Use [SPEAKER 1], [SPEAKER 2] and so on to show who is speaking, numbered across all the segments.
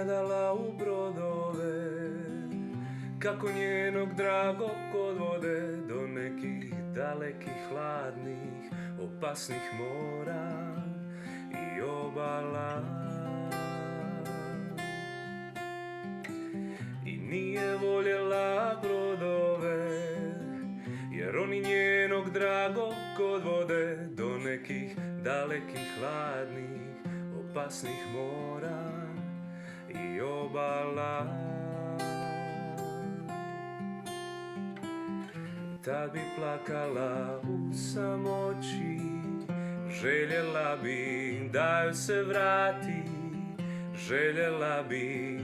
[SPEAKER 1] gledala u brodove, kako njenog dragog odvode do nekih dalekih, hladnih, opasnih mora i obala. I nije voljela brodove, jer oni njenog dragog odvode do nekih dalekih, hladnih, opasnih mora i obala. Tad bi plakala u samoći, željela bi da joj se vrati, željela bi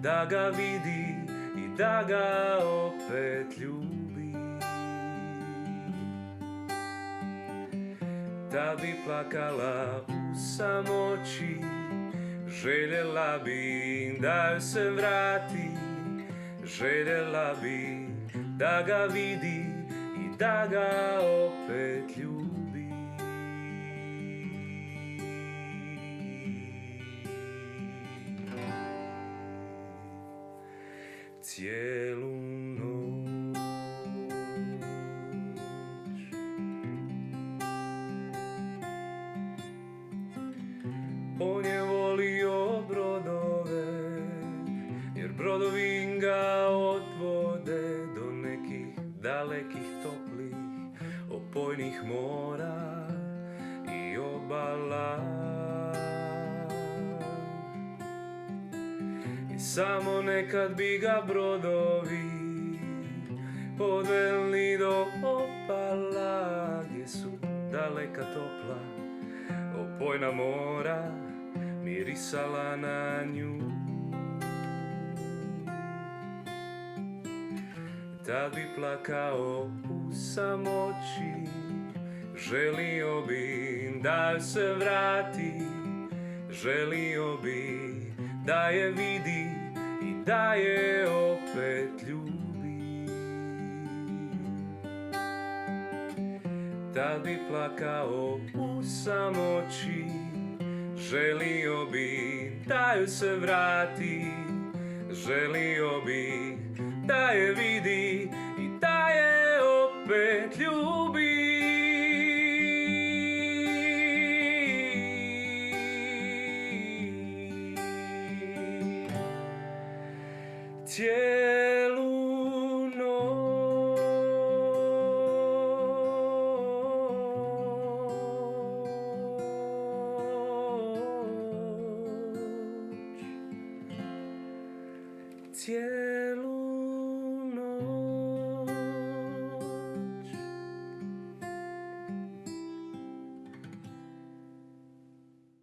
[SPEAKER 1] da ga vidi i da ga opet ljubi. Tad bi plakala u samoći, željela bi da joj se vrati, željela bi da ga vidi i da ga opet ljubi. Cijelu noć on je volio brodove, jer brodovi ga odvode do nekih dalekih, toplih, opojnih mora i obala. I samo nekad bi ga brodovi odveli do opala, gdje su daleka, topla, opojna mora mirisala na nju. Tad bi plakao u samoći, želio bi da joj se vrati, želio bi da je vidi i da je opet ljubi. Tad bi plakao u samoći, želio bi da joj se vrati, želio bi da je vidi i da je opet ljubi. Cijelu noć, cijelu